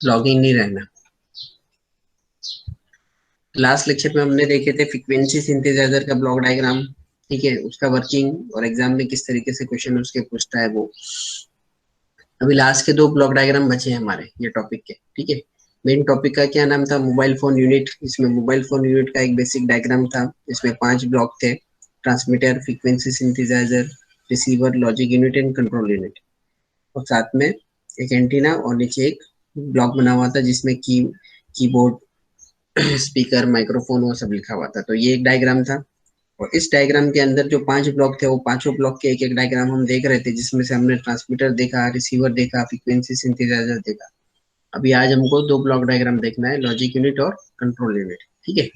Log in नहीं रहना। Last lecture में हमने देखे थे फ्रीक्वेंसी सिंथेसाइजर का ब्लॉक डायग्राम, ठीक है, उसका वर्किंग और एग्जाम में किस तरीके से क्वेश्चन उसके पूछता है वो। अभी लास्ट के दो ब्लॉक डायग्राम बचे हैं हमारे ये टॉपिक के, ठीक है। मेन टॉपिक का क्या नाम था, मोबाइल फोन यूनिट। इसमें मोबाइल फोन यूनिट का एक बेसिक डायग्राम था, इसमें 5 ब्लॉक थे, transmitter, frequency synthesizer, receiver, logic unit and control unit. और साथ में एक एंटीना और नीचे एक ब्लॉक बना हुआ था जिसमें कीबोर्ड, स्पीकर, माइक्रोफोन वो सब लिखा हुआ था। तो ये एक डायग्राम था। और इस डायग्राम के अंदर जो 5 ब्लॉक थे वो पांचों ब्लॉक के एक एक डायग्राम हम देख रहे थे, जिसमें से हमने ट्रांसमीटर देखा, रिसीवर देखा, फ्रीक्वेंसी सिंथेसाइजर देखा। अभी आज हमको दो ब्लॉक डायग्राम देखना है, लॉजिक यूनिट और कंट्रोल यूनिट, ठीक है।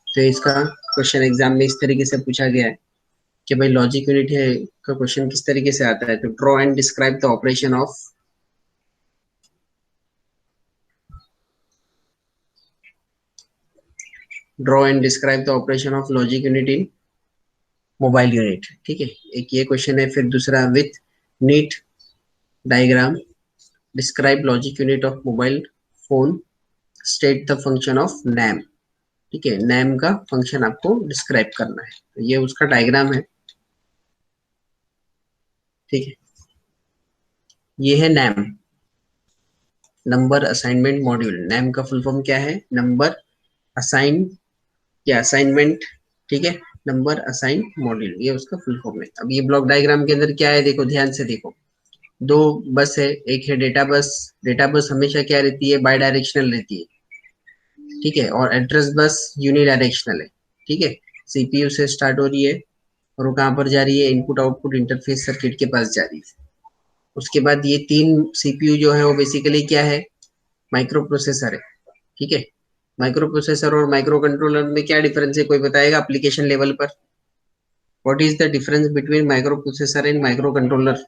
तो इसका क्वेश्चन एग्जाम में इस तरीके से पूछा गया है कि भाई लॉजिक यूनिट है का क्वेश्चन किस तरीके से आता है। तो draw and describe the operation of, draw and describe the operation of logic unit in mobile unit, ठीक है। एक ये क्वेश्चन है। फिर दूसरा, with neat diagram describe logic unit of mobile phone, state the function of NAM, ठीक है। NAM का फंक्शन आपको डिस्क्राइब करना है। तो ये उसका डायग्राम है, ठीक है। ये है NAM, number assignment module. NAM का फुल फॉर्म क्या है, नंबर असाइन या असाइनमेंट, ठीक है, नंबर असाइन मॉड्यूल, ये उसका फुल फॉर्म है। अब ये ब्लॉक डायग्राम के अंदर क्या है, देखो ध्यान से देखो। दो बस है, एक है डेटा बस। डेटा बस हमेशा क्या रहती है, बाय डायरेक्शनल रहती है, ठीक है। और एड्रेस बस यूनिडायरेक्शनल है, ठीक है। सीपीयू से स्टार्ट हो रही है और वो कहाँ पर जा रही है, इनपुट आउटपुट इंटरफेस सर्किट के पास जा रही है। उसके बाद ये तीन सीपीयू जो है वो बेसिकली क्या है, माइक्रो प्रोसेसर है, ठीक है। माइक्रो प्रोसेसर और माइक्रो कंट्रोलर में क्या डिफरेंस है, कोई बताएगा एप्लीकेशन लेवल पर। What is the difference between micro processor and micro controller?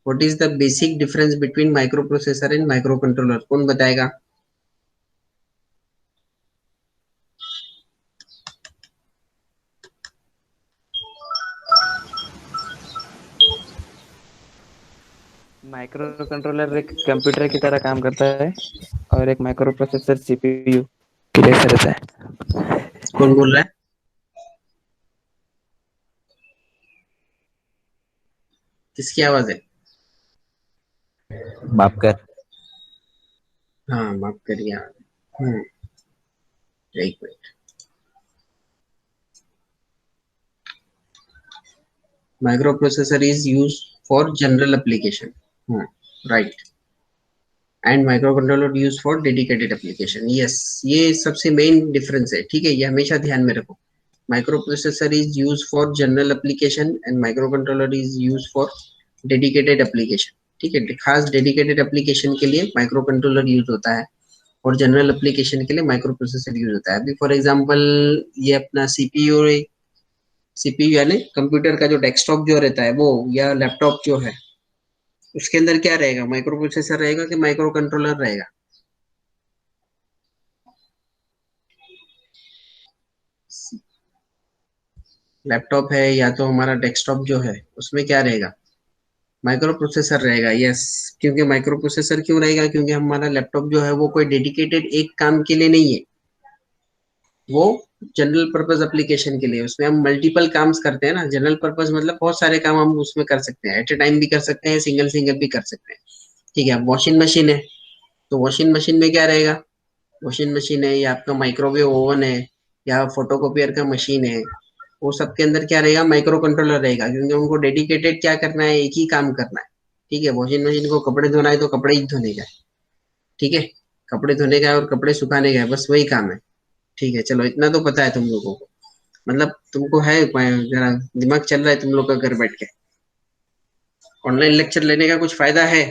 What is the basic difference between micro processor and micro controller, कौन बताएगा? माइक्रो कंट्रोलर एक कंप्यूटर की तरह काम करता है और एक माइक्रो प्रोसेसर सीपीयू की जैसा रहता है। कौन बोल रहा है? किसकी आवाज है? माफ कर। हाँ माफ करिए। एक minute. Microprocessor is use for general application, right, and micro controller use for dedicated application, yes. ये सबसे मेन डिफरेंस है, ठीक है, ये हमेशा ध्यान में रखो। Microprocessor is use for general application and micro controller is use for dedicated application, ठीक है। खास डेडिकेटेड एप्लीकेशन के लिए माइक्रो कंट्रोलर यूज होता है और जनरल एप्लीकेशन के लिए माइक्रो प्रोसेसर यूज होता है। अभी फॉर एग्जांपल ये अपना सीपीयू, सीपीयू यानी कंप्यूटर का जो डेस्कटॉप जो रहता है वो, या लैपटॉप जो है, उसके अंदर क्या रहेगा, माइक्रो प्रोसेसर रहेगा कि माइक्रो कंट्रोलर रहेगा? लैपटॉप है या तो हमारा डेस्कटॉप जो है, उसमें क्या रहेगा, माइक्रो प्रोसेसर रहेगा, यस। क्योंकि माइक्रो प्रोसेसर क्यों रहेगा, क्योंकि हमारा लैपटॉप जो है वो कोई डेडिकेटेड एक काम के लिए नहीं है, वो जनरल पर्पस एप्लीकेशन के लिए। उसमें हम मल्टीपल काम्स करते हैं ना, जनरल पर्पस मतलब बहुत सारे काम हम उसमें कर सकते हैं, एट ए टाइम भी कर सकते हैं, सिंगल सिंगल भी कर सकते हैं, ठीक है। अब वॉशिंग मशीन है, तो वॉशिंग मशीन में क्या रहेगा, वॉशिंग मशीन है या आपका माइक्रोवेव ओवन है या फोटोकॉपियर का मशीन है, वो सबके अंदर क्या रहेगा, माइक्रो कंट्रोलर रहेगा, क्योंकि उनको डेडिकेटेड क्या करना है, एक ही काम करना है, ठीक है। वॉशिंग मशीन को कपड़े धोना है तो कपड़े ही धोने का है, ठीक है, कपड़े धोने का है और कपड़े सुखाने का है, बस वही काम है, ठीक है। चलो इतना तो पता है तुम लोगों को, मतलब तुमको है जरा दिमाग चल रहा है तुम लोग का घर बैठ के। ऑनलाइन लेक्चर लेने का कुछ फायदा है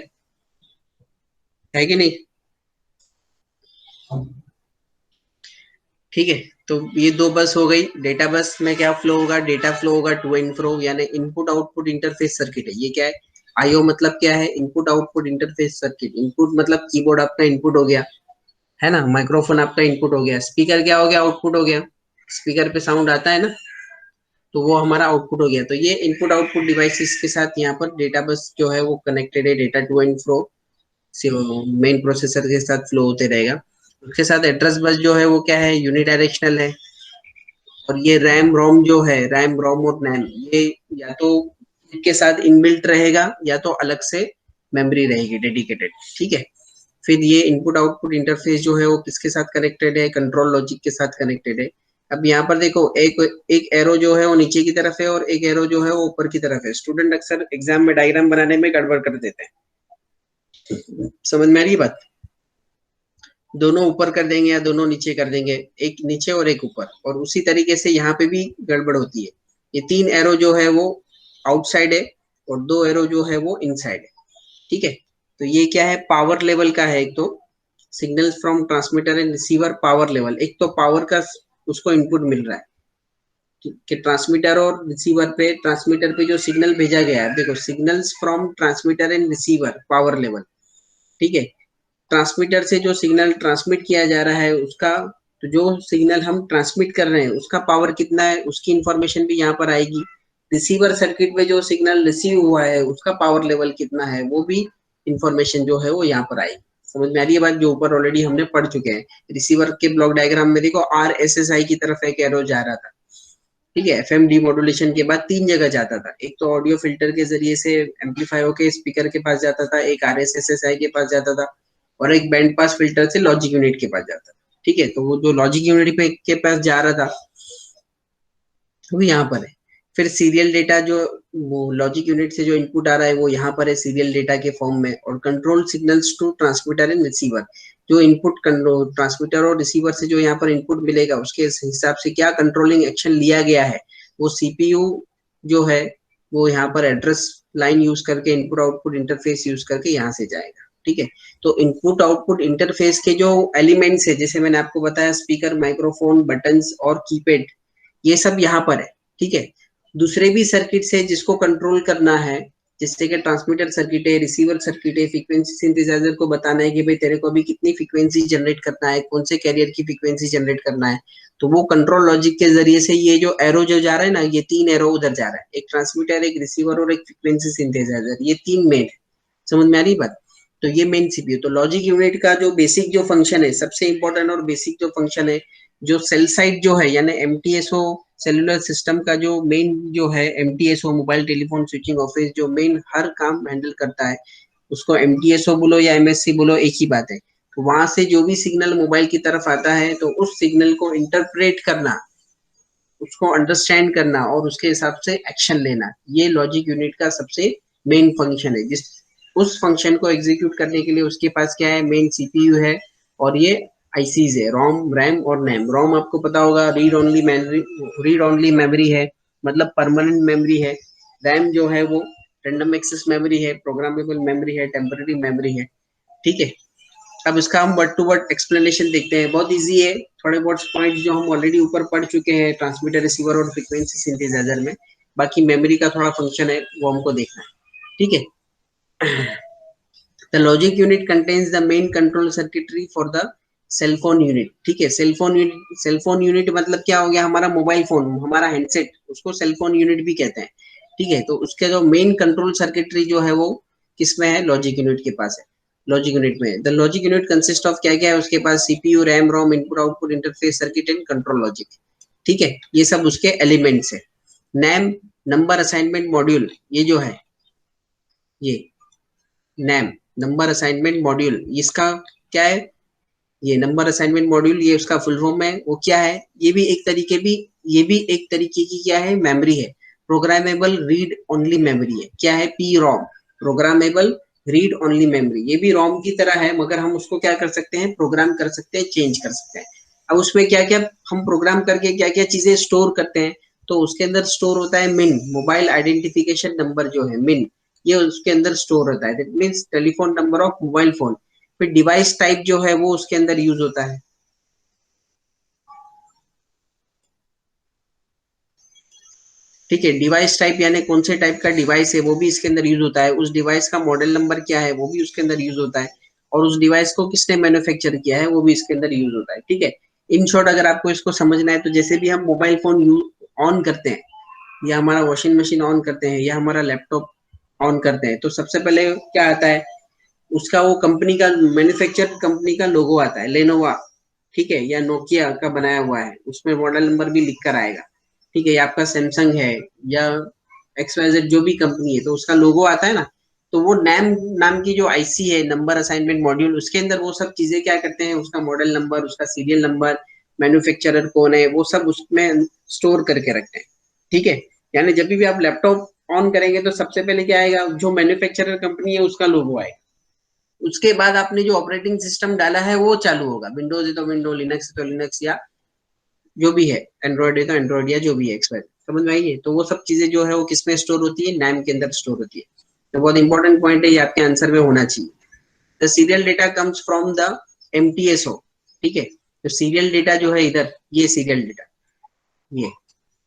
कि नहीं? ठीक है। तो ये दो बस हो गई। डेटा बस में क्या फ्लो होगा, डेटा फ्लो होगा टू एंड फ्रो, यानी इनपुट आउटपुट इंटरफेस सर्किट है। ये क्या है, आईओ मतलब क्या है, input output interface circuit. Input मतलब कीबोर्ड आपका इनपुट हो गया, है ना, माइक्रोफोन आपका इनपुट हो गया, स्पीकर क्या हो गया, आउटपुट हो गया, स्पीकर पे साउंड आता है ना, तो वो हमारा आउटपुट हो गया। तो ये इनपुट आउटपुट डिवाइसेस के साथ यहाँ पर डेटा बस जो है वो कनेक्टेड है, data to and fro main processor के साथ फ्लो होते रहेगा। उसके साथ एड्रेस बस जो है वो क्या है, यूनिडायरेक्शनल है। और ये रैम रोम जो है, रैम रोम और नैम, ये या तो इनके साथ इनबिल्ट रहेगा या तो अलग से मेमोरी रहेगी डेडिकेटेड, ठीक है। फिर ये इनपुट आउटपुट इंटरफेस जो है वो किसके साथ कनेक्टेड है, कंट्रोल लॉजिक के साथ कनेक्टेड है। अब यहाँ पर देखो, एक एरो जो है वो नीचे की तरफ है और एक एरो जो है वो ऊपर की तरफ है। स्टूडेंट अक्सर एग्जाम में डायग्राम बनाने में गड़बड़ कर देते हैं, समझ में आ रही है बात? दोनों ऊपर कर देंगे या दोनों नीचे कर देंगे, एक नीचे और एक ऊपर, और उसी तरीके से यहाँ पे भी गड़बड़ होती है। ये 3 एरो जो है वो आउटसाइड है और 2 एरो जो है वो इनसाइड है, ठीक है। तो ये क्या है, पावर लेवल का है। एक तो signal from transmitter and receiver power level, एक तो पावर का उसको इनपुट मिल रहा है कि ट्रांसमीटर और रिसीवर पे, ट्रांसमीटर पे जो सिग्नल भेजा गया है, देखो signals from transmitter and receiver power level, ठीक है। ट्रांसमीटर से जो सिग्नल ट्रांसमिट किया जा रहा है उसका, तो जो सिग्नल हम ट्रांसमिट कर रहे हैं उसका पावर कितना है उसकी इंफॉर्मेशन भी यहाँ पर आएगी। रिसीवर सर्किट में जो सिग्नल रिसीव हुआ है उसका पावर लेवल कितना है वो भी इंफॉर्मेशन जो है वो यहाँ पर आएगी। समझ में आ रही है बात, जो ऊपर ऑलरेडी हमने पढ़ चुके हैं। रिसीवर के ब्लॉक डायग्राम में देखो RSSI की तरफ एक एरो जा रहा था, ठीक है। FM डीमोडुलेशन के बाद 3 जगह जाता था, एक तो ऑडियो फिल्टर के जरिए से एम्पलीफाई होके स्पीकर के पास जाता था, एक RSSI के पास जाता था, और एक बैंड पास फिल्टर से लॉजिक यूनिट के पास जाता था, ठीक है। तो वो जो लॉजिक यूनिट पे के पास जा रहा था वो यहाँ पर है। फिर सीरियल डेटा जो, वो लॉजिक यूनिट से जो इनपुट आ रहा है वो यहाँ पर है सीरियल डेटा के फॉर्म में, और control signals to transmitter and receiver, जो इनपुट ट्रांसमीटर और रिसीवर से जो यहाँ पर इनपुट मिलेगा उसके हिसाब से क्या कंट्रोलिंग एक्शन लिया गया है, वो CPU जो है वो यहाँ पर एड्रेस लाइन यूज करके, इनपुट आउटपुट इंटरफेस यूज करके यहाँ से जाएगा, ठीक है। तो इनपुट आउटपुट इंटरफेस के जो एलिमेंट्स है, जैसे मैंने आपको बताया स्पीकर, माइक्रोफोन, बटन्स और कीपैड, ये सब यहाँ पर है, ठीक है। दूसरे भी सर्किट है जिसको कंट्रोल करना है, जिससे कि ट्रांसमीटर सर्किट है, रिसीवर सर्किट है, फ्रीक्वेंसी सिंथेसाइजर को बताना है कि भाई तेरे को अभी कितनी फ्रीक्वेंसी जनरेट करना है, कौन से कैरियर की फ्रीक्वेंसी जनरेट करना है। तो वो कंट्रोल लॉजिक के जरिए से ये जो एरो जो जा रहा है ना, ये 3 एरो उधर जा रहा है, एक ट्रांसमीटर, एक रिसीवर और एक फ्रीक्वेंसी सिंथेसाइजर, ये 3 मेन है। समझ में आ रही बात? तो ये मेन CPU। तो लॉजिक यूनिट का जो बेसिक जो फंक्शन है, सबसे इंपॉर्टेंट और बेसिक जो फंक्शन है, जो सेल साइड जो है, यानी MTSO सेलुलर सिस्टम का जो मेन जो है, MTSO mobile telephone switching office, जो मेन हर काम हैंडल करता है, उसको MTSO बोलो या MSC बोलो, एक ही बात है। तो वहां से जो भी सिग्नल मोबाइल की तरफ आता है, तो उस सिग्नल को इंटरप्रेट करना, उसको अंडरस्टैंड करना और उसके हिसाब से एक्शन लेना, ये लॉजिक यूनिट का सबसे मेन फंक्शन है। जिस उस फंक्शन को एग्जीक्यूट करने के लिए उसके पास क्या है, मेन CPU है, और ये आईसीज है, रोम, रैम और नैम। रोम आपको पता होगा रीड ओनली मेमोरी है, मतलब परमानेंट मेमोरी है। रैम जो है वो रैंडम एक्सेस मेमोरी है, प्रोग्रामेबल मेमोरी है, टेम्पररी मेमोरी है, ठीक है। अब इसका हम वर्ड टू वर्ड एक्सप्लेनेशन देखते हैं, बहुत इजी है। थोड़े बहुत पॉइंट जो हम ऑलरेडी ऊपर पढ़ चुके हैं ट्रांसमीटर, रिसीवर और फ्रीक्वेंसी सिंथेसाइजर में, बाकी मेमोरी का थोड़ा फंक्शन है वो हमको देखना है, ठीक है। The logic unit contains the main control circuitry for the cell phone unit, ठीक है। सेल फोन यूनिट मतलब क्या हो गया, हमारा मोबाइल फोन, हमारा हैंडसेट, उसको सेल फोन यूनिट भी कहते हैं, ठीक है। तो उसके जो मेन कंट्रोल सर्किटरी जो है वो किसमें है, लॉजिक यूनिट के पास है। लॉजिक यूनिट में the logic unit consist of क्या क्या है उसके पास, CPU, RAM, ROM, input output interface circuit and control logic, ठीक है। ये सब उसके एलिमेंट्स है। नैम, नंबर असाइनमेंट मॉड्यूल, ये जो है, ये नैम नंबर असाइनमेंट मॉड्यूल, इसका क्या है, ये नंबर असाइनमेंट मॉड्यूल, ये उसका फुल फॉर्म है। वो क्या है, ये भी एक तरीके की क्या है, मेमोरी है। प्रोग्रामेबल रीड ओनली मेमोरी है, क्या है, PROM, programmable read only memory. ये भी रोम की तरह है, मगर हम उसको क्या कर सकते हैं, प्रोग्राम कर सकते हैं, चेंज कर सकते हैं। अब उसमें क्या क्या हम प्रोग्राम करके क्या क्या चीजें स्टोर करते हैं, तो उसके अंदर स्टोर होता है मिन, मोबाइल आइडेंटिफिकेशन नंबर जो है मिन, ये उसके अंदर स्टोर होता है। That means telephone number of mobile phone. फिर डिवाइस टाइप जो है वो उसके अंदर यूज होता है, ठीक है। डिवाइस टाइप यानी कौन से टाइप का डिवाइस है वो भी इसके अंदर यूज होता है, उस डिवाइस का मॉडल नंबर क्या है वो भी उसके अंदर यूज होता है, और उस डिवाइस को किसने मैन्युफैक्चर किया है वो भी इसके अंदर यूज होता है, ठीक है। इन शॉर्ट अगर आपको इसको समझना है, तो जैसे भी हम मोबाइल फोन ऑन करते हैं, या हमारा वॉशिंग मशीन ऑन करते हैं, या हमारा लैपटॉप ऑन करते हैं, तो सबसे पहले क्या आता है, उसका वो कंपनी का मैन्युफैक्चर कंपनी का लोगो आता है, लेनोवा, ठीक है, या नोकिया का बनाया हुआ है, उसमें मॉडल नंबर भी लिख कर आएगा, ठीक है, या आपका सैमसंग है या XYZ जो भी कंपनी है तो उसका लोगो आता है ना, तो वो नाम नाम की जो आईसी है, नंबर असाइनमेंट मॉड्यूल, उसके अंदर वो सब चीजें क्या करते हैं, उसका मॉडल नंबर, उसका सीरियल नंबर, मैन्युफैक्चरर कौन है, वो सब उसमें स्टोर करके रखते हैं, ठीक है। यानी जब भी आप लैपटॉप ऑन करेंगे तो सबसे पहले क्या आएगा, जो मैन्युफैक्चरर कंपनी है उसका लोगो आएगा, उसके बाद आपने जो ऑपरेटिंग सिस्टम डाला है वो चालू होगा, विंडोज है तो विंडो, लिनक्स है तो लिनक्स, या जो भी है, एंड्रॉइड है तो एंड्रॉइड, या जो भी है एक्सवाइज, समझ में आई है। तो वो सब चीजें जो है वो किसमें स्टोर होती है, नाम के अंदर स्टोर होती है। तो बहुत इंपॉर्टेंट पॉइंट है, ये आपके आंसर में होना चाहिए। The serial data comes from the MTSO, ठीक है। तो सीरियल डेटा जो है इधर, ये सीरियल डेटा,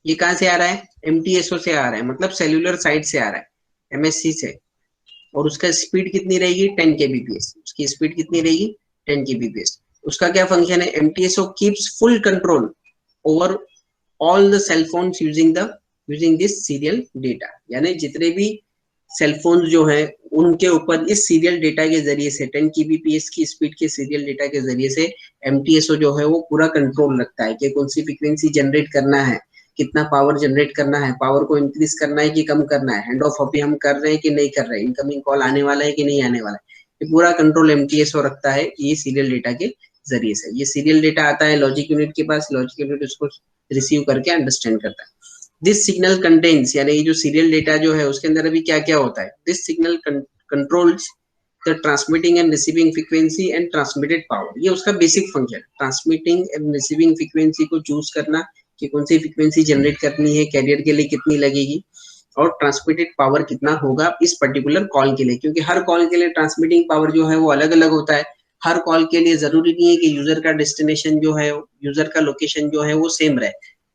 ये कहां से आ रहा है, MTSO से आ रहा है, मतलब सेल्यूलर साइट से आ रहा है, MSC से। और उसका स्पीड कितनी रहेगी, 10 kbps, उसकी स्पीड कितनी रहेगी, 10 kbps। उसका क्या फंक्शन है, MTSO keeps full control over all the cell phones using this serial data, यानी जितने भी सेल फोन जो है उनके ऊपर इस सीरियल डेटा के जरिए से, 10 kbps की स्पीड के सीरियल डेटा के जरिए से MTSO जो है वो पूरा कंट्रोल रखता है कि कौन सी फ्रीक्वेंसी जनरेट करना है, कितना पावर जनरेट करना है, पावर को इंक्रीज करना है कि कम करना है, हैंड ऑफ अभी हम कर रहे हैं कि नहीं कर रहे हैं, इनकमिंग कॉल आने वाला है कि नहीं आने वाला है, ये पूरा कंट्रोल MTSO रखता है ये सीरियल डेटा के जरिए से। ये सीरियल डेटा आता है लॉजिक यूनिट के पास, लॉजिक यूनिट उसको रिसीव करके अंडरस्टैंड करता है। दिस सिग्नल कंटेन्स, यानी ये जो सीरियल डेटा जो है उसके अंदर अभी क्या क्या होता है, this signal controls the transmitting and receiving frequency and transmitted power, ये उसका basic function, transmitting and receiving frequency को चूज करना कि कौन सी फ्रीक्वेंसी जनरेट करनी है, कैरियर के लिए कितनी लगेगी, और ट्रांसमिटेड पावर कितना होगा इस पर्टिकुलर कॉल के लिए, क्योंकि हर कॉल के लिए ट्रांसमिटिंग पावर जो है वो अलग अलग होता है। हर कॉल के लिए जरूरी नहीं है कि यूजर का डेस्टिनेशन जो है, यूजर का लोकेशन जो है वो सेम रहे,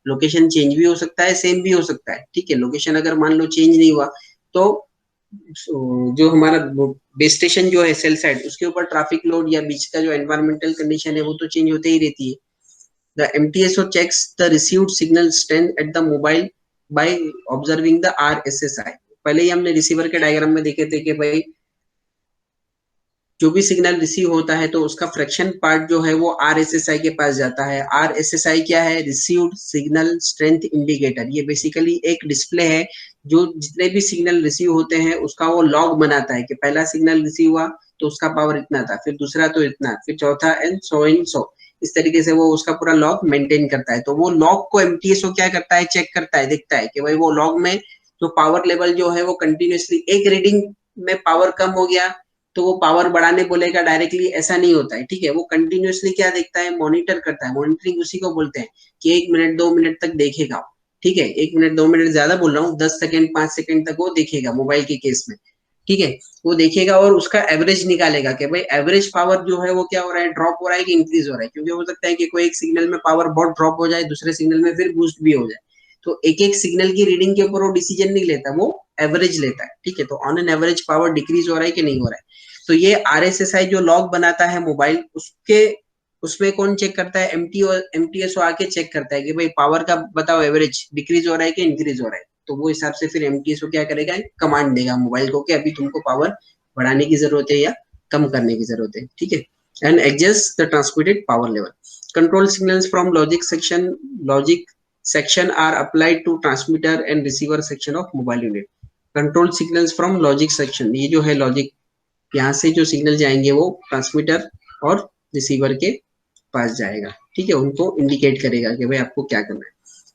लोकेशन चेंज भी हो सकता है, सेम भी हो सकता है, ठीक है। लोकेशन अगर मान लो चेंज नहीं हुआ तो जो हमारा बेस स्टेशन जो है सेल साइड, उसके ऊपर ट्रैफिक लोड या बीच का जो एनवायरमेंटल कंडीशन है वो तो चेंज होते ही रहती है। The MTSO checks the received signal strength at the mobile by observing the RSSI। पहले ही हमने रिसीवर के डायग्राम में देखे थे कि भाई जो भी सिग्नल रिसीव होता है तो उसका फ्रैक्शन पार्ट जो है वो RSSI के पास जाता है। RSSI क्या है, रिसीव्ड सिग्नल स्ट्रेंथ इंडिकेटर, ये बेसिकली एक डिस्प्ले है जो जितने भी सिग्नल रिसीव होते हैं उसका वो लॉग बनाता है कि पहला सिग्नल रिसीव हुआ तो उसका पावर इतना था, फिर दूसरा तो इतना, फिर चौथा एंड सो इस तरीके से वो उसका पूरा लॉग मेंटेन करता है। तो वो लॉग को MTSO क्या करता है, चेक करता है, देखता है कि भाई वो लॉग में जो पावर लेवल जो है वो कंटिन्यूअसली, एक रीडिंग में पावर कम हो गया तो वो पावर बढ़ाने बोलेगा डायरेक्टली, ऐसा नहीं होता है, ठीक है। वो कंटिन्यूअसली क्या देखता है, मॉनिटर करता है, मॉनिटरिंग उसी को बोलते हैं कि 1 मिनट 2 मिनट तक देखेगा, ठीक है। 1 मिनट 2 मिनट ज्यादा बोल रहा हूँ, 10 सेकंड 5 सेकंड तक वो देखेगा मोबाइल के केस में, ठीक है। वो देखेगा और उसका एवरेज निकालेगा कि भाई एवरेज पावर जो है वो क्या हो रहा है, ड्रॉप हो रहा है कि इंक्रीज हो रहा है, क्योंकि हो सकता है कि कोई एक सिग्नल में पावर बहुत ड्रॉप हो जाए, दूसरे सिग्नल में फिर बूस्ट भी हो जाए। तो एक एक सिग्नल की रीडिंग के ऊपर वो डिसीजन नहीं लेता, वो एवरेज लेता है, ठीक है। तो on an average power decrease हो रहा है कि नहीं हो रहा है। तो ये RSSI जो लॉग बनाता है मोबाइल, उसके उसमें कौन चेक करता है, MTSO आके चेक करता है कि भाई पावर का बताओ एवरेज डिक्रीज हो रहा है कि इंक्रीज हो रहा है। तो वो हिसाब से फिर MTSO क्या करेगा, कमांड देगा मोबाइल को कि अभी तुमको पावर बढ़ाने की जरूरत है या कम करने की जरूरत है, ठीक है। And adjust the transmitted power level. Control signals from logic section are applied to transmitter and receiver section of mobile unit. Control signals from logic section, ये जो है लॉजिक, यहाँ से जो सिग्नल जाएंगे वो ट्रांसमीटर और रिसीवर के पास जाएगा, ठीक है। उनको इंडिकेट करेगा कि भाई आपको क्या करना है।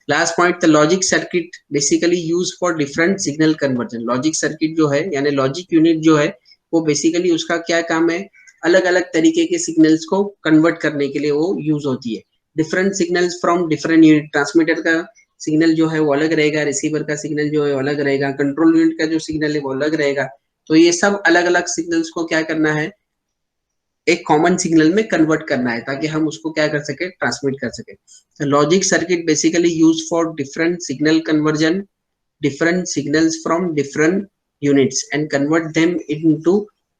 Last point, the logic circuit basically use for different signal conversion. Logic circuit जो है यानी लॉजिक यूनिट जो है वो बेसिकली उसका क्या काम है, अलग अलग तरीके के सिग्नल्स को कन्वर्ट करने के लिए वो यूज होती है। Different signals from different unit, transmitter का सिग्नल जो है वो अलग रहेगा, रिसीवर का सिग्नल जो है वो अलग रहेगा, कंट्रोल यूनिट का जो सिग्नल है वो अलग रहेगा। तो ये सब अलग अलग सिग्नल्स को क्या करना है, एक कॉमन सिग्नल में कन्वर्ट करना है ताकि हम उसको क्या कर सके, ट्रांसमिट कर सके। Logic circuit basically use for different signal conversion, different signals from different units and convert them into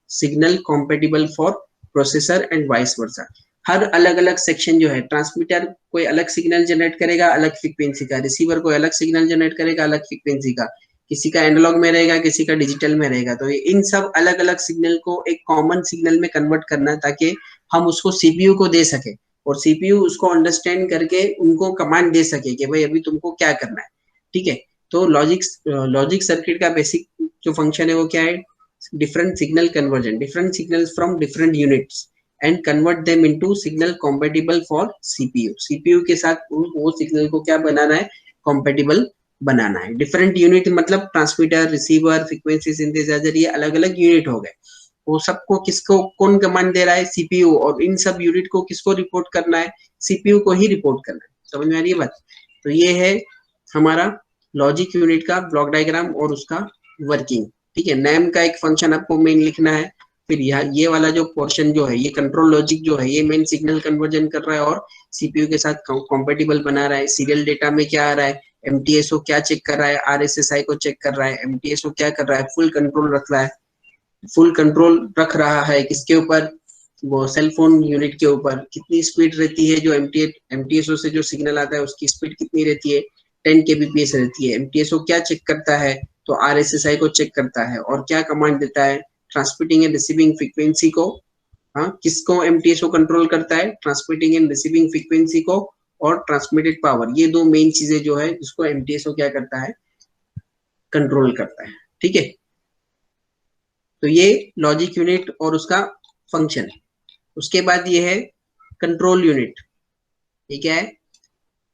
signal compatible for processor and vice versa। हर अलग अलग सेक्शन जो है, ट्रांसमीटर कोई अलग सिग्नल जनरेट करेगा अलग फ्रीक्वेंसी का, रिसीवर कोई अलग सिग्नल जनरेट करेगा अलग फ्रीक्वेंसी का, किसी का एनालॉग में रहेगा, किसी का डिजिटल में रहेगा। तो इन सब अलग अलग सिग्नल को एक कॉमन सिग्नल में कन्वर्ट करना, ताकि हम उसको सीपीयू को दे सके और सीपीयू उसको अंडरस्टैंड करके उनको कमांड दे सके कि भाई अभी तुमको क्या करना है। ठीक है, तो लॉजिक सर्किट का बेसिक जो फंक्शन है वो क्या है, different signal conversion, different signals from different units and convert them into signal compatible for CPU. CPU के साथ वो सिग्नल को क्या बनाना है, कॉम्पेटिबल बनाना है। डिफरेंट यूनिट मतलब ट्रांसमीटर, रिसीवर, फ्रीक्वेंसी सिंथेसाइजर, ये अलग अलग यूनिट हो गए। वो सबको किसको कौन कमांड दे रहा है, सीपीयू, और इन सब यूनिट को किसको रिपोर्ट करना है, सीपीयू को ही रिपोर्ट करना है। समझ में आ रही है बात? तो ये है हमारा लॉजिक यूनिट का ब्लॉक डायग्राम और उसका वर्किंग। ठीक है, नैम का एक फंक्शन आपको मेन लिखना है। फिर ये वाला जो पोर्शन जो है, ये कंट्रोल लॉजिक जो है, ये मेन सिग्नल कन्वर्जन कर रहा है और सीपीयू के साथ कॉम्पेटिबल बना रहा है। सीरियल डेटा में क्या आ रहा है, एमटीएसओ क्या चेक कर रहा है, आरएसएसआई को चेक कर रहा है, एमटीएसओ क्या कर रहा है, फुल कंट्रोल रख रहा है। फुल कंट्रोल रख रहा है किसके ऊपर, वो सेल फोन यूनिट के ऊपर। कितनी स्पीड रहती है जो एमटीएसओ से जो सिग्नल आता है उसकी स्पीड कितनी रहती है, 10 kbps रहती है। एमटीएसओ क्या चेक करता है, तो आरएसएसआई को चेक करता है और क्या कमांड देता है, ट्रांसमिटिंग एंड रिसीविंग फ्रीक्वेंसी को। हाँ, किसको एमटीएसओ कंट्रोल करता है, ट्रांसमिटिंग एंड रिसीविंग फ्रीक्वेंसी को और ट्रांसमिटेड पावर। ये दो मेन चीजें जो है जिसको एमटीएसओ क्या करता है, कंट्रोल करता है। ठीक है, तो ये लॉजिक यूनिट और उसका फंक्शन है। उसके बाद ये है कंट्रोल यूनिट। ये क्या है,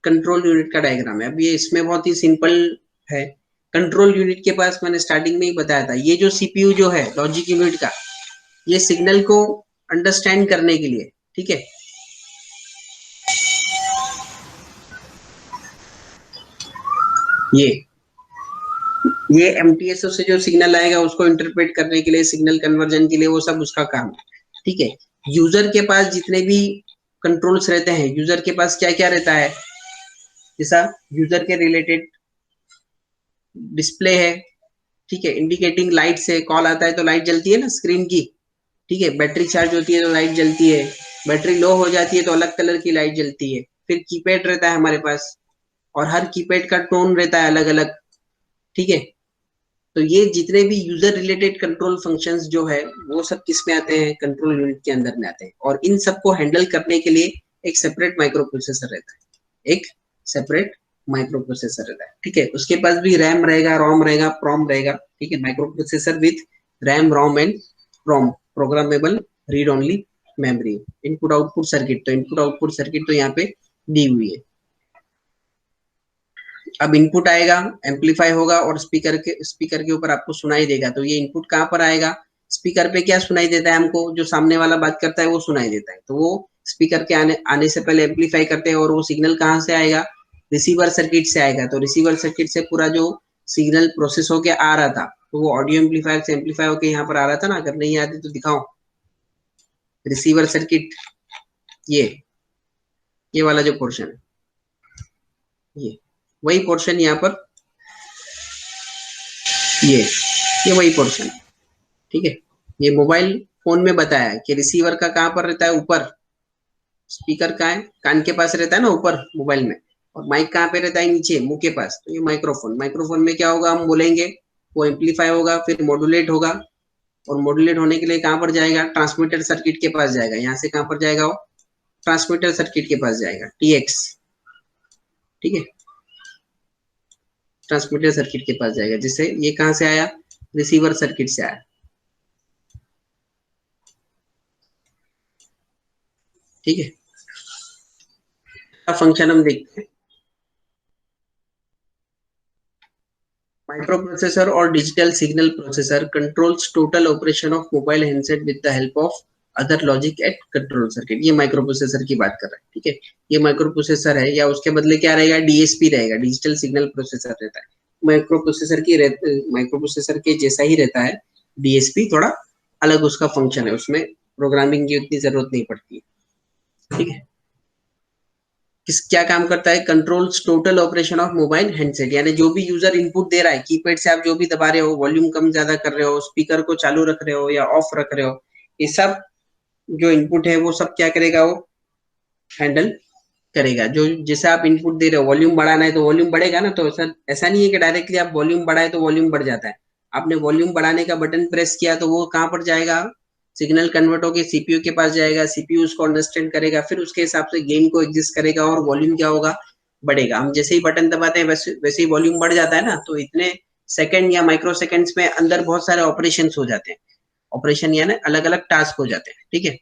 कंट्रोल यूनिट का डायग्राम है। अब ये इसमें बहुत ही सिंपल है। कंट्रोल यूनिट के पास मैंने स्टार्टिंग में ही बताया था, ये जो सीपीयू जो है लॉजिक यूनिट का, ये सिग्नल को अंडरस्टैंड करने के लिए, ठीक है, ये एमटीएसओ से जो सिग्नल आएगा उसको इंटरप्रेट करने के लिए, सिग्नल कन्वर्जन के लिए, वो सब उसका काम है। ठीक है, यूजर के पास जितने भी कंट्रोल्स रहते हैं, यूजर के पास क्या क्या रहता है, जैसा यूजर के रिलेटेड डिस्प्ले है, ठीक है, इंडिकेटिंग लाइट से कॉल आता है तो लाइट जलती है ना स्क्रीन की। ठीक है, बैटरी चार्ज होती है तो लाइट जलती है, बैटरी लो हो जाती है तो अलग कलर की लाइट जलती है। फिर कीपैड रहता है हमारे पास और हर कीपैड का टोन रहता है अलग अलग। ठीक है, तो ये जितने भी यूजर रिलेटेड कंट्रोल फंक्शंस जो है वो सब किस में आते हैं, कंट्रोल यूनिट के अंदर में आते हैं। और इन सबको हैंडल करने के लिए एक सेपरेट माइक्रो प्रोसेसर रहता है, एक सेपरेट माइक्रो प्रोसेसर रहता है। ठीक है, उसके पास भी रैम रहेगा, रोम रहेगा, प्रोम रहेगा। ठीक है, micro processor with RAM, ROM and PROM, programmable read only memory. Input output circuit, तो इनपुट आउटपुट सर्किट तो यहाँ पे दी हुई है। अब इनपुट आएगा, एम्पलीफाई होगा और स्पीकर के ऊपर आपको सुनाई देगा। तो ये इनपुट कहाँ पर आएगा, स्पीकर पे क्या सुनाई देता है हमको, जो सामने वाला बात करता है वो सुनाई देता है। तो वो स्पीकर के आने से पहले एम्पलीफाई करते हैं और वो सिग्नल कहाँ से आएगा, रिसीवर सर्किट से आएगा। तो रिसीवर सर्किट से पूरा जो सिग्नल प्रोसेस होके आ रहा था, तो वो ऑडियो एम्पलीफायर से एम्पलीफाई होके यहाँ पर आ रहा था ना। अगर नहीं आती तो दिखाओ, रिसीवर सर्किट, ये वाला जो पोर्शन है, ये वही पोर्शन यहाँ पर, ये वही पोर्शन। ठीक है, ये मोबाइल फोन में बताया है कि रिसीवर का कहाँ पर रहता है, ऊपर। स्पीकर कहाँ है, कान के पास रहता है ना ऊपर मोबाइल में, और माइक कहाँ पे रहता है, नीचे मुंह के पास। तो ये माइक्रोफोन, माइक्रोफोन में क्या होगा, हम बोलेंगे, वो एम्पलीफाई होगा, फिर मॉड्यूलेट होगा, और मॉड्यूलेट होने के लिए कहाँ पर जाएगा, ट्रांसमीटर सर्किट के पास जाएगा। यहाँ से कहाँ पर जाएगा, वो ट्रांसमीटर सर्किट के पास जाएगा, टीएक्स। ठीक है, ट्रांसमीटर सर्किट के पास जाएगा, जिससे ये कहाँ से आया, रिसीवर सर्किट से आया। ठीक है, फंक्शन हम देखते हैं। माइक्रोप्रोसेसर और digital signal processor controls total operation of mobile handset with the help of other logic at control circuit. ये माइक्रोप्रोसेसर की बात कर रहा है। ठीक है, ये माइक्रोप्रोसेसर है, या उसके बदले क्या रहेगा, डीएसपी रहेगा, डिजिटल सिग्नल प्रोसेसर रहता है। माइक्रोप्रोसेसर के जैसा ही रहता है डीएसपी, थोड़ा अलग उसका फंक्शन है, उसमें प्रोग्रामिंग की उतनी जरूरत नहीं पड़ती है। ठीक है, किस क्या काम करता है, controls total operation of mobile handset. यानी जो भी यूजर इनपुट दे रहा है, कीपैड से आप जो भी दबा रहे हो, वॉल्यूम कम ज्यादा कर रहे हो, स्पीकर को चालू रख रहे हो या ऑफ रख रहे हो, ये सब जो इनपुट है वो सब क्या करेगा, वो हैंडल करेगा। जो जैसे आप इनपुट दे रहे हो, वॉल्यूम बढ़ाना है तो वॉल्यूम बढ़ेगा ना, तो ऐसा ऐसा नहीं है कि डायरेक्टली आप वॉल्यूम बढ़ाए तो वॉल्यूम बढ़ जाता है। आपने वॉल्यूम बढ़ाने का बटन प्रेस किया तो वो कहाँ पर जाएगा, सिग्नल कन्वर्ट होके सीपीयू के पास जाएगा, सीपीयू उसको अंडरस्टैंड करेगा, फिर उसके हिसाब से गेन को एग्जिस्ट करेगा और वॉल्यूम क्या होगा, बढ़ेगा। हम जैसे ही बटन दबाते हैं वैसे वैसे ही वॉल्यूम बढ़ जाता है ना, तो इतने सेकंड या माइक्रो सेकंड्स में अंदर बहुत सारे ऑपरेशन हो जाते हैं, ऑपरेशन यानी अलग अलग टास्क हो जाते हैं, ठीक है।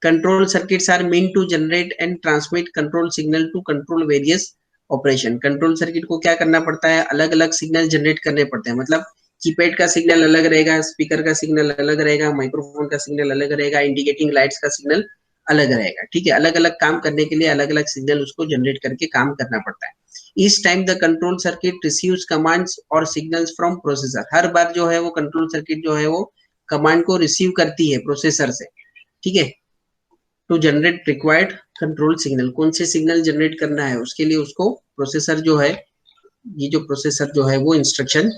Control circuits are meant to generate and transmit control signal to control various operation। Control circuit को क्या करना पड़ता है, अलग अलग सिग्नल जनरेट करने पड़ते हैं। मतलब कीपैड का सिग्नल अलग रहेगा, स्पीकर का सिग्नल अलग रहेगा, माइक्रोफोन का सिग्नल अलग रहेगा, इंडिकेटिंग लाइट्स का सिग्नल अलग रहेगा, ठीक है। अलग अलग काम करने के लिए अलग अलग सिग्नल उसको जनरेट करके काम करना पड़ता है। इस time the control circuit receives commands और सिग्नल्स फ्रॉम प्रोसेसर। हर बार जो है वो कंट्रोल सर्किट जो है वो कमांड को रिसीव करती है प्रोसेसर से, ठीक है। To generate required control signal, कौन से सिग्नल जनरेट करना है उसके लिए उसको प्रोसेसर जो है, ये जो प्रोसेसर जो है वो इंस्ट्रक्शन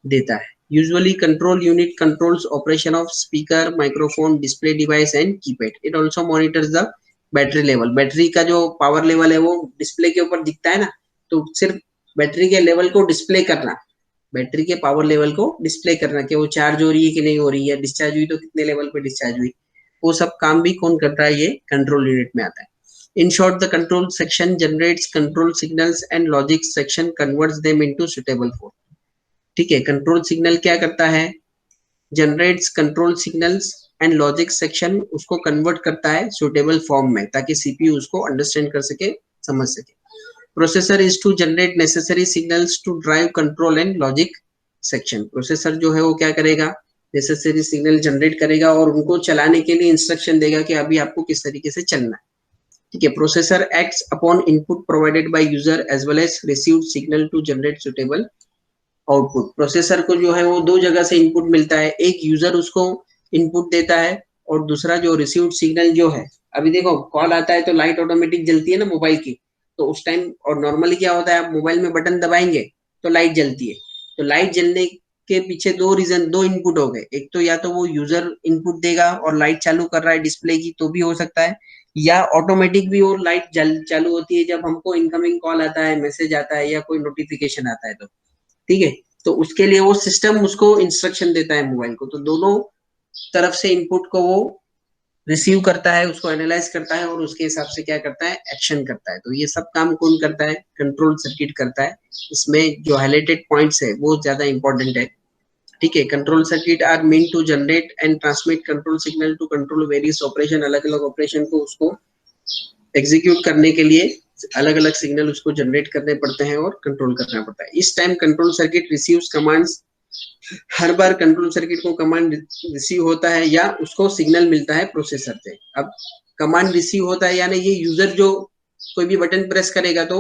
देता है। Usually control unit controls operation of speaker, microphone, display device and keypad. It also monitors the battery level. Battery का जो पावर लेवल है वो डिस्प्ले के ऊपर दिखता है ना, तो सिर्फ बैटरी के लेवल को डिस्प्ले करना, बैटरी के पावर लेवल को डिस्प्ले करना कि वो चार्ज हो रही है कि नहीं हो रही है, डिस्चार्ज हुई तो कितने लेवल पे डिस्चार्ज हुई, वो सब काम भी कौन करता है, ये कंट्रोल यूनिट में आता है। In short, the control section generates control signals and logic section converts them into suitable form। ठीक है, कंट्रोल सिग्नल क्या करता है, generates control signals and logic section उसको कन्वर्ट करता है सुटेबल फॉर्म में, ताकि सीपीयू उसको अंडरस्टैंड कर सके, समझ सके। Processor is to generate necessary signals to drive control and logic section. Processor जो है वो क्या करेगा, नेसेसरी सिग्नल जनरेट करेगा और उनको चलाने के लिए इंस्ट्रक्शन देगा कि अभी आपको किस तरीके से चलना है, ठीक है। Processor acts upon input provided by user as well as received signal to generate suitable output. Processor को जो है वो दो जगह से इनपुट मिलता है, एक यूजर उसको इनपुट देता है और दूसरा जो रिसीव्ड सिग्नल जो है, अभी देखो कॉल आता है तो लाइट ऑटोमेटिक जलती है ना मोबाइल की, तो उस टाइम, और नॉर्मली क्या होता है, आप मोबाइल में बटन दबाएंगे तो लाइट जलती है। तो लाइट जलने के पीछे दो रीजन, दो इनपुट हो गए, एक तो या तो वो यूजर इनपुट देगा और लाइट चालू कर रहा है डिस्प्ले की, तो भी हो सकता है, या ऑटोमेटिक भी वो लाइट चालू होती है जब हमको इनकमिंग कॉल आता है, मैसेज आता है या कोई नोटिफिकेशन आता है तो, ठीक है। तो उसके लिए वो सिस्टम उसको इंस्ट्रक्शन देता है मोबाइल को, तो दोनों तरफ से इनपुट को वो रिसीव करता है, उसको एनालाइज करता है और उसके हिसाब से क्या करता है, एक्शन करता है। तो ये सब काम कौन करता है, कंट्रोल सर्किट करता है। इसमें जो हाईलाइटेड पॉइंट्स है वो ज्यादा इंपॉर्टेंट है, ठीक है। Control circuit are mean to generate and transmit control signal to control various operation. अलग अलग ऑपरेशन को उसको एग्जीक्यूट करने के लिए अलग अलग सिग्नल उसको जनरेट करने पड़ते हैं और कंट्रोल करना पड़ता है। इस time control circuit receives commands. हर बार कंट्रोल सर्किट को कमांड रिसीव होता है या उसको सिग्नल मिलता है प्रोसेसर से। अब कमांड रिसीव होता है यानी ये यूजर जो कोई भी बटन प्रेस करेगा तो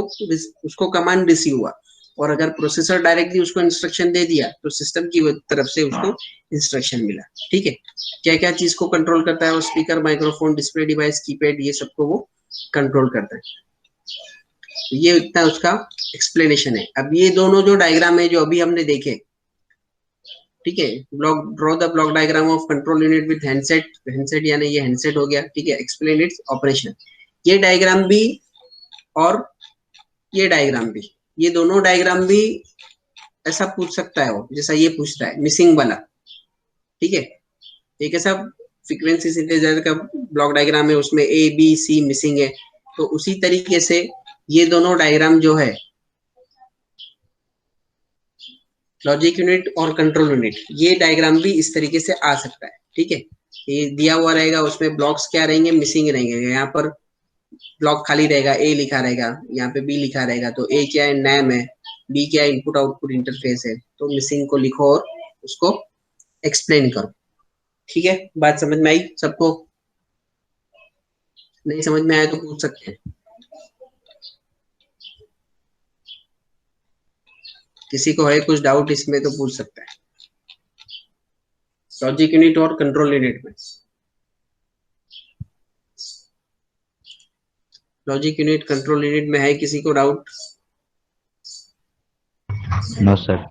उसको कमांड रिसीव हुआ, और अगर प्रोसेसर डायरेक्टली उसको इंस्ट्रक्शन दे दिया तो सिस्टम की तरफ से उसको इंस्ट्रक्शन मिला, ठीक है। क्या क्या चीज को कंट्रोल करता है वो, speaker, microphone, display device, keypad, ये सबको वो कंट्रोल करता है। तो ये इतना उसका एक्सप्लेनेशन है। अब ये दोनों जो डायग्राम है जो अभी हमने देखे, ठीक है, block draw the block diagram of control unit with handset. Handset यानी ये हैंडसेट हो गया, ठीक है। Explain its operation. ये डायग्राम भी और ये डायग्राम भी, ये दोनों डायग्राम भी ऐसा पूछ सकता है वो, जैसा ये पूछता है मिसिंग वाला, ठीक है। एक ऐसा फ्रीक्वेंसी सिंथेसाइजर का ब्लॉक डायग्राम है, उसमें ए बी सी मिसिंग है, तो उसी तरीके से ये दोनों डायग्राम जो है, लॉजिक यूनिट और कंट्रोल यूनिट, ये डायग्राम भी इस तरीके से आ सकता है, ठीक है। ये दिया हुआ रहेगा, उसमें ब्लॉक्स क्या रहेंगे, मिसिंग रहेंगे। यहाँ पर ब्लॉक खाली रहेगा, ए लिखा रहेगा, यहाँ पे बी लिखा रहेगा, तो ए क्या है, नैम है, बी क्या है, इनपुट आउटपुट इंटरफेस है, तो मिसिंग को लिखो और उसको एक्सप्लेन करो, ठीक है। बात समझ में आई सबको? नहीं समझ में आया तो पूछ सकते हैं, किसी को है कुछ डाउट इसमें तो पूछ सकता है, लॉजिक यूनिट और कंट्रोल यूनिट में। लॉजिक यूनिट कंट्रोल यूनिट में है किसी को डाउट? No sir.